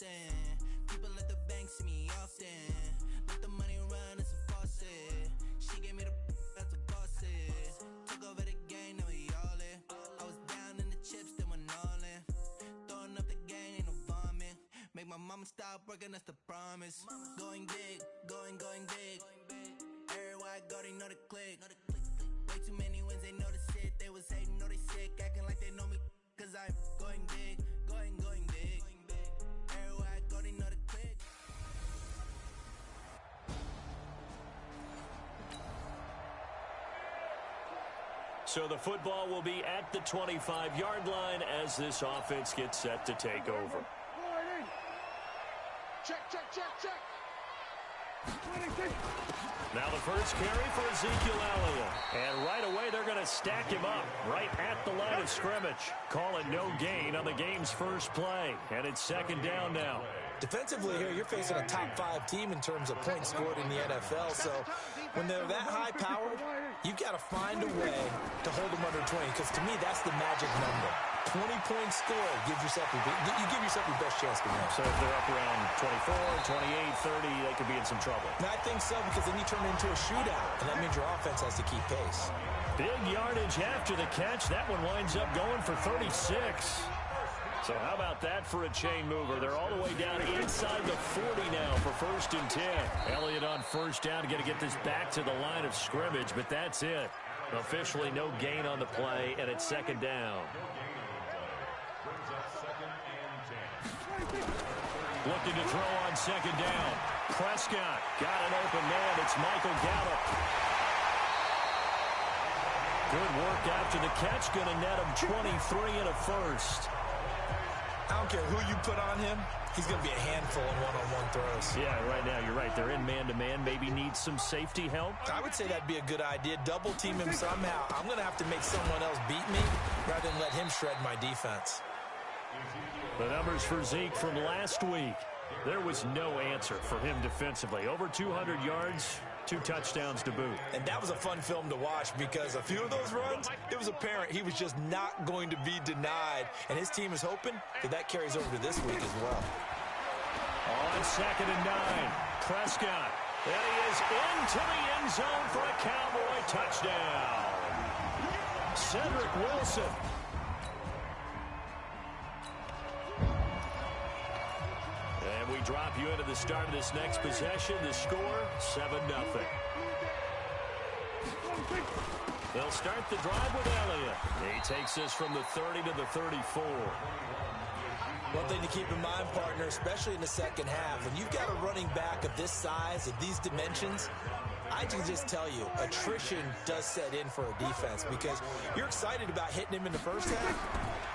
Boston. People at the bank see me often. Let the money run, it's a faucet. She gave me the that's a bosses. Took over the game, now we all in. I was down in the chips, then went all in. Throwing up the game, ain't no vomit. Make my mama stop working, that's the promise. Going big, going big. Everywhere I go, they know the click. Way too many wins, they know the shit. They was hating, know they sick, acting like they know me. Cause I'm going big, going big. Everywhere I go, they know the click. So the football will be at the 25-yard line as this offense gets set to take over. Check. Now the first carry for Ezekiel Elliott. And right away they're going to stack him up right at the line of scrimmage. Call it no gain on the game's first play. And it's second down now. Defensively here, you're facing a top 5 team in terms of points scored in the NFL. So when they're that high powered, you've got to find a way to hold them under 20. Because to me, that's the magic number. 20 points scored, you give yourself your best chance to win. So if they're up around 24, 28, 30, they could be in some trouble. And I think so, because then you turn it into a shootout, and that means your offense has to keep pace. Big yardage after the catch. That one winds up going for 36. So how about that for a chain mover? They're all the way down inside the 40 now for 1st and 10. Elliott on first down, got to get this back to the line of scrimmage, but that's it. Officially no gain on the play, and it's second down. Looking to throw on second down. Prescott got an open man. It's Michael Gallup. Good work after the catch. Going to net him 23 and a first. I don't care who you put on him. He's going to be a handful in one-on-one throws. Yeah, right now you're right. They're in man-to-man. Maybe needs some safety help. I would say that'd be a good idea. Double team him somehow. I'm going to have to make someone else beat me rather than let him shred my defense. The numbers for Zeke from last week. There was no answer for him defensively. Over 200 yards, 2 touchdowns to boot. And that was a fun film to watch because a few of those runs, it was apparent he was just not going to be denied. And his team is hoping that carries over to this week as well. On second and 9, Prescott. And he is into the end zone for a Cowboy touchdown. Cedric Wilson. And we drop you into the start of this next possession. The score, 7-0. They'll start the drive with Elliott. He takes us from the 30 to the 34. One thing to keep in mind, partner, especially in the second half, when you've got a running back of this size, of these dimensions, I can just tell you, attrition does set in for a defense because you're excited about hitting him in the first half.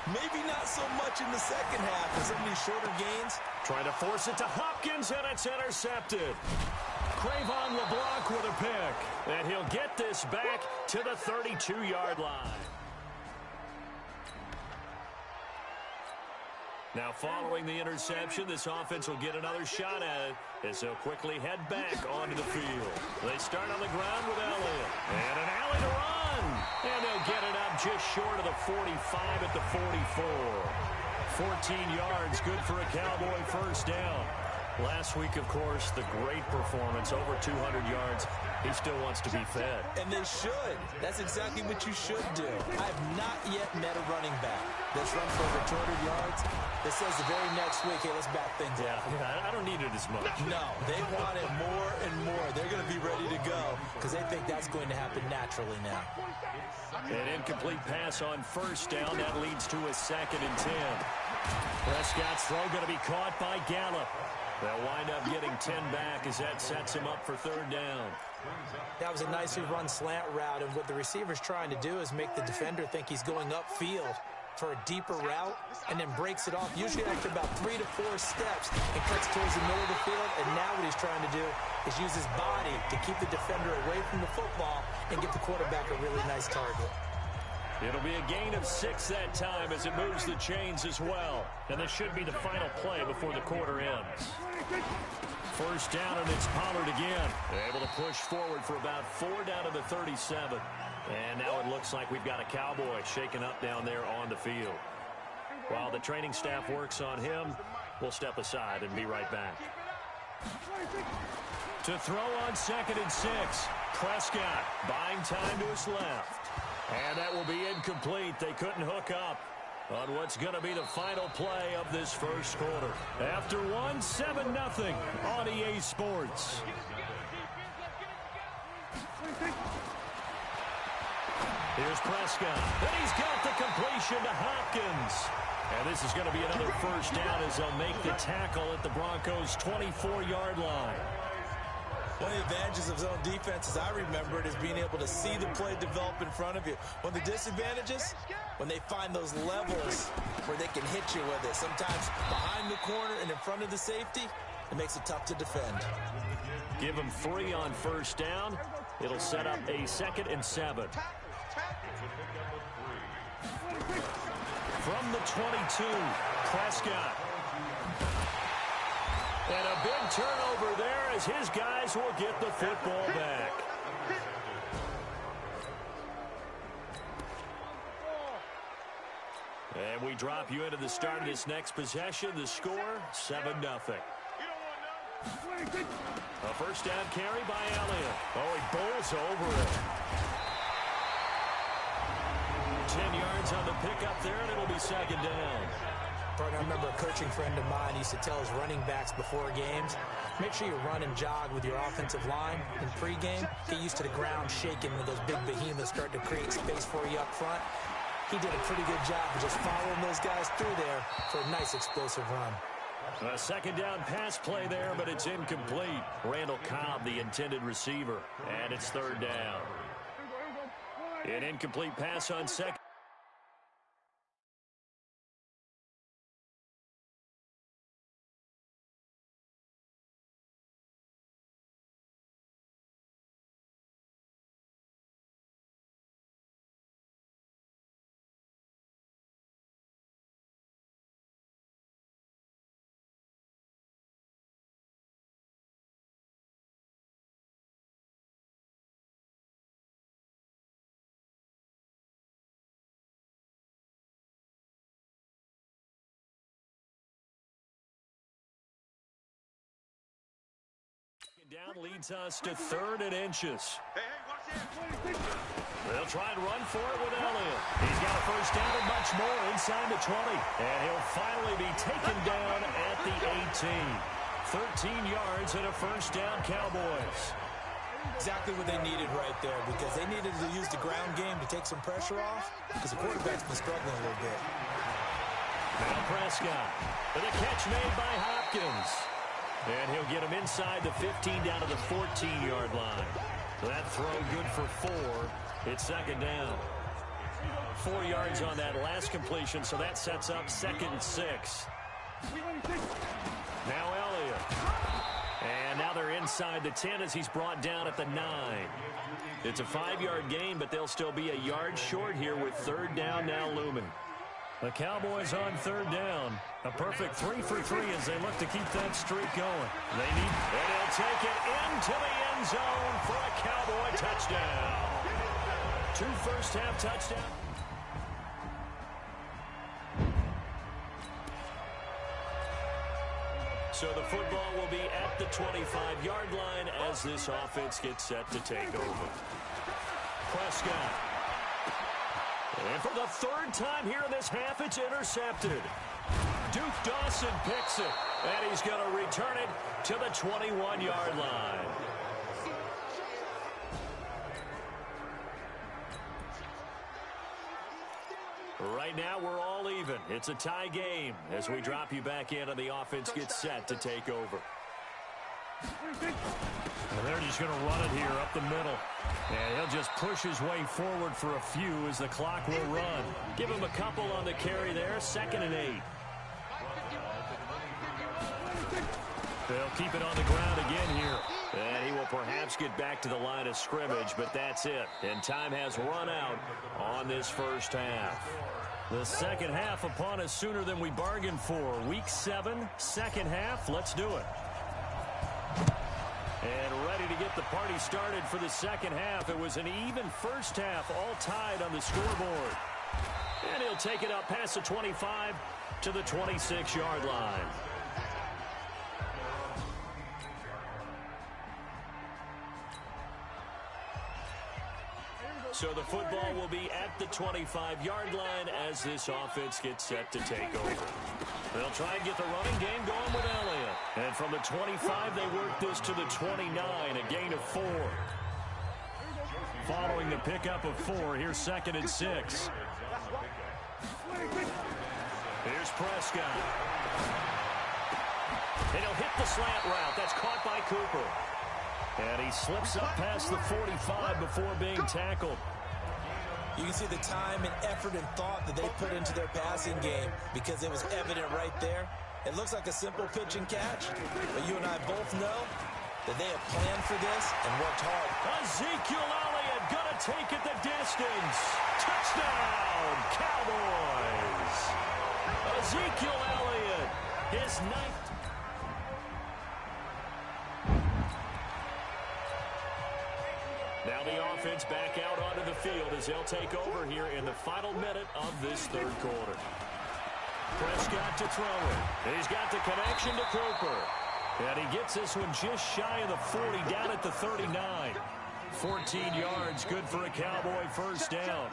Maybe not so much in the second half with some of these shorter gains. Trying to force it to Hopkins, and it's intercepted. Cravon LeBlanc with a pick. And he'll get this back to the 32-yard line. Now, following the interception, this offense will get another shot at it as they'll quickly head back onto the field. They start on the ground with Elliott. And an alley to run. And they'll get it up just short of the 45 at the 44. 14 yards, good for a Cowboy first down. Last week, of course, the great performance, over 200 yards. He still wants to be fed. And they should. That's exactly what you should do. I have not yet met a running back that's run for over 200 yards that says the very next week, hey, let's back things up. Yeah, I don't need it as much. No, they want it more and more. They're going to be ready to go because they think that's going to happen naturally now. An incomplete pass on first down. That leads to a 2nd and 10. Prescott's throw going to be caught by Gallup. They'll wind up getting 10 back as that sets him up for 3rd down. That was a nicely run slant route, and what the receiver's trying to do is make the defender think he's going upfield for a deeper route and then breaks it off, usually after about 3 to 4 steps, and cuts towards the middle of the field. And now what he's trying to do is use his body to keep the defender away from the football and get the quarterback a really nice target. It'll be a gain of 6 that time as it moves the chains as well. And this should be the final play before the quarter ends. First down, and it's Pollard again. Able to push forward for about 4 down to the 37. And now it looks like we've got a Cowboy shaken up down there on the field. While the training staff works on him, We'll step aside and be right back. To throw on 2nd and 6. Prescott buying time to his left. And that will be incomplete. They couldn't hook up on what's going to be the final play of this first quarter. After 7-0 on EA Sports. Here's Prescott, and he's got the completion to Hopkins. And this is going to be another first down as they'll make the tackle at the Broncos' 24-yard line. One of the advantages of zone defense, as I remember it, is being able to see the play develop in front of you. One of the disadvantages, when they find those levels where they can hit you with it. Sometimes behind the corner and in front of the safety, it makes it tough to defend. Give them 3 on first down. It'll set up a 2nd and 7. From the 22, Prescott. And a big turnover there as his guys will get the football back. And we drop you into the start of this next possession. The score, 7-0. A first down carry by Elliott. Oh, he bowls over it. 10 yards on the pickup there, and it'll be 2nd down. I remember a coaching friend of mine used to tell his running backs before games, make sure you run and jog with your offensive line in pregame. Get used to the ground shaking when those big behemoths start to create space for you up front. He did a pretty good job of just following those guys through there for a nice explosive run. A 2nd down pass play there, but it's incomplete. Randall Cobb, the intended receiver, and it's 3rd down. An incomplete pass on 2nd. Down leads us to 3rd and inches. They'll try and run for it with Elliott. He's got a first down and much more inside the 20. And he'll finally be taken down at the 18. 13 yards and a first down, Cowboys. Exactly what they needed right there, because they needed to use the ground game to take some pressure off, because the quarterback's been struggling a little bit. Now Prescott. And a catch made by Hopkins. And he'll get him inside the 15 down to the 14-yard line. That throw good for 4. It's 2nd down. 4 yards on that last completion, so that sets up 2nd and 6. Now Elliott. And now they're inside the 10 as he's brought down at the 9. It's a 5-yard gain, but they'll still be a yard short here with 3rd down now looming. The Cowboys on 3rd down. A perfect 3 for 3 as they look to keep that streak going. They need, and he'll take it into the end zone for a Cowboy touchdown. 2 first-half touchdowns. So the football will be at the 25-yard line as this offense gets set to take over. Prescott. And for the 3rd time here in this half, it's intercepted. Duke Dawson picks it, and he's going to return it to the 21-yard line. Right now, we're all even. It's a tie game as we drop you back in and the offense gets set to take over. And they're just going to run it here up the middle. And he'll just push his way forward for a few as the clock will run. Give him a couple on the carry there, 2nd and 8. They'll keep it on the ground again here. And he will perhaps get back to the line of scrimmage, but that's it. And time has run out on this first half. The second half upon us sooner than we bargained for. Week 7, second half. Let's do it. And ready to get the party started for the second half. It was an even first half, all tied on the scoreboard. And he'll take it up past the 25 to the 26-yard line. So the football will be at the 25-yard line as this offense gets set to take over. They'll try and get the running game going with Elliott. And from the 25, they work this to the 29, a gain of 4. Following the pickup of 4, here's 2nd and 6. Here's Prescott. And he'll hit the slant route. That's caught by Cooper. And he slips up past the 45 before being tackled. You can see the time and effort and thought that they put into their passing game because it was evident right there. It looks like a simple pitch and catch, but you and I both know that they have planned for this and worked hard. Ezekiel Elliott gonna take it the distance. Touchdown, Cowboys. Ezekiel Elliott, his 9th. Now the offense back out onto the field as they'll take over here in the final minute of this third quarter. Prescott to throw it. He's got the connection to Cooper. And he gets this one just shy of the 40, down at the 39. 14 yards, good for a Cowboy first down.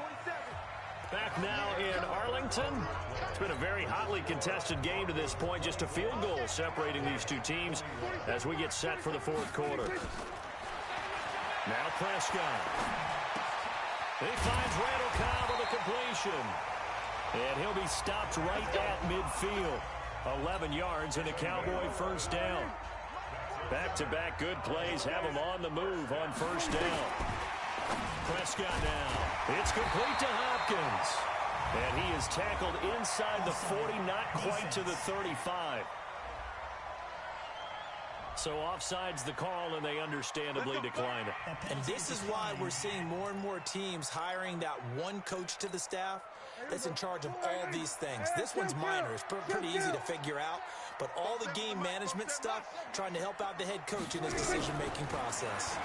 Back now in Arlington. It's been a very hotly contested game to this point. Just a field goal separating these two teams as we get set for the fourth quarter. Now Prescott. He finds Randall Cobb with a completion. And he'll be stopped right at midfield. 11 yards and a Cowboy first down. Back-to-back good plays have him on the move on first down. Prescott now. It's complete to Hopkins. And he is tackled inside the 40, not quite to the 35. So offside's the call, and they understandably decline it. And this is why we're seeing more and more teams hiring that one coach to the staff that's in charge of all these things. This one's minor. It's pretty easy to figure out. But all the game management stuff, trying to help out the head coach in his decision-making process.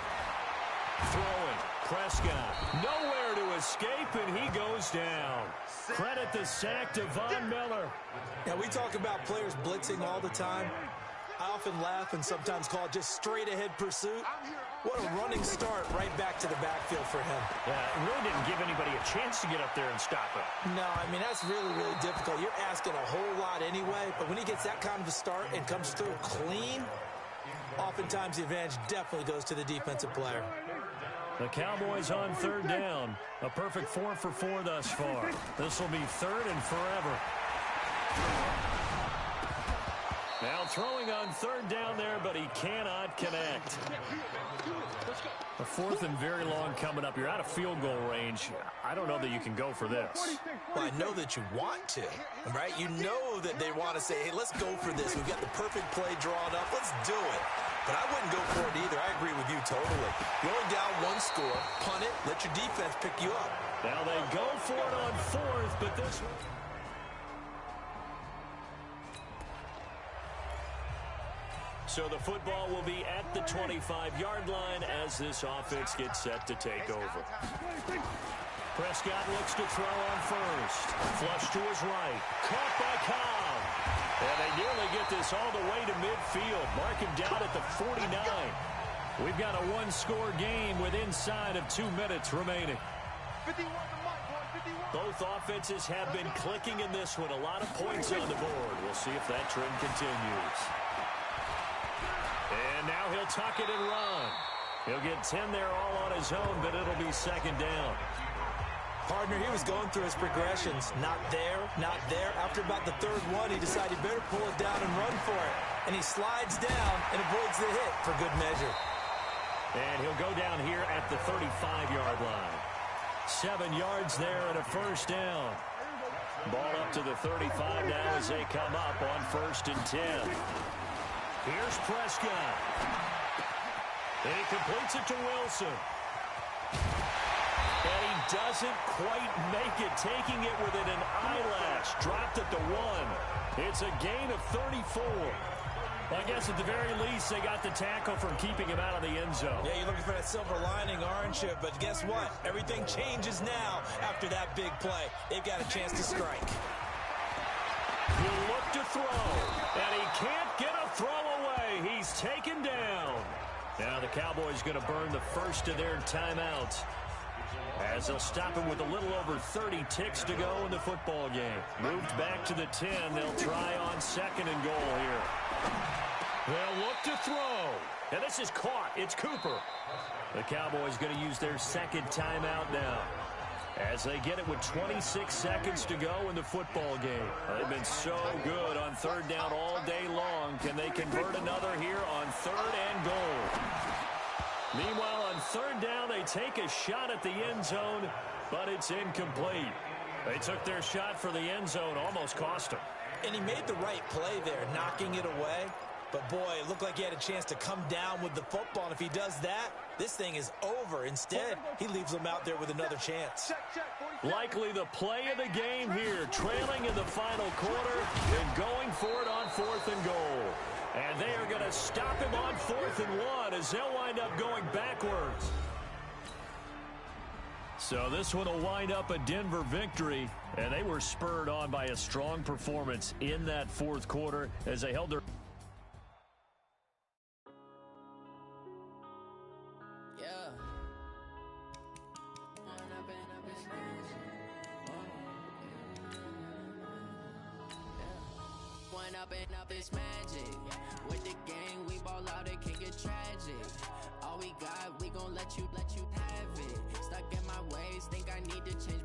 Throwing. Prescott. Nowhere to escape, and he goes down. Credit the sack to Von Miller. Now, we talk about players blitzing all the time. I often laugh and sometimes call it just straight-ahead pursuit. What a running start right back to the backfield for him. Yeah, it really didn't give anybody a chance to get up there and stop him. No, I mean, that's really, really difficult. You're asking a whole lot anyway, but when he gets that kind of a start and comes through clean, oftentimes the advantage definitely goes to the defensive player. The Cowboys on third down. A perfect 4 for 4 thus far. This will be third and forever. Now throwing on third down there, but he cannot connect. A fourth and very long coming up. You're out of field goal range. I don't know that you can go for this. Well, I know that you want to, right? You know that they want to say, hey, let's go for this. We've got the perfect play drawn up. Let's do it. But I wouldn't go for it either. I agree with you totally. You're only down one score. Punt it. Let your defense pick you up. Now they go for it on fourth, but this one... So the football will be at the 25-yard line as this offense gets set to take over. Prescott looks to throw on first. Flush to his right. Caught by Cobb. And they nearly get this all the way to midfield. Mark him down at the 49. We've got a one-score game with inside of 2 minutes remaining. Both offenses have been clicking in this one. A lot of points on the board. We'll see if that trend continues. And now he'll tuck it and run. He'll get 10 there all on his own, but it'll be second down. Partner, he was going through his progressions. Not there, not there. After about the third one, he decided he better pull it down and run for it. And he slides down and avoids the hit for good measure. And he'll go down here at the 35-yard line. 7 yards there and a first down. Ball up to the 35 now as they come up on 1st and 10. Here's Prescott. And he completes it to Wilson. And he doesn't quite make it, taking it within an eyelash. Dropped at the 1. It's a gain of 34. Well, I guess at the very least, they got the tackle from keeping him out of the end zone. Yeah, you're looking for that silver lining, aren't you? But guess what? Everything changes now after that big play. They've got a chance to strike. You look to throw, and he can't get a throw away. He's taken down. Now the Cowboys going to burn the first of their timeouts. as they'll stop him with a little over 30 ticks to go in the football game. Moved back to the 10. They'll try on second and goal here. They'll look to throw. And this is caught. It's Cooper. The Cowboys going to use their second timeout now, as they get it with 26 seconds to go in the football game. They've been so good on third down all day long. Can they convert another here on third and goal? Meanwhile, on third down, they take a shot at the end zone, but it's incomplete. They took their shot for the end zone, almost cost them. And he made the right play there, knocking it away. But, boy, it looked like he had a chance to come down with the football. And if he does that, this thing is over. Instead, he leaves them out there with another chance. Likely the play of the game here, trailing in the final quarter and going for it on fourth and goal. And they are going to stop him on 4th and 1 as they'll wind up going backwards. So this one will wind up a Denver victory, and they were spurred on by a strong performance in that fourth quarter as they held their... Up is magic. With the gang, we ball out, it can get tragic. All we got, we gon' let you have it. Stuck in my ways, think I need to change.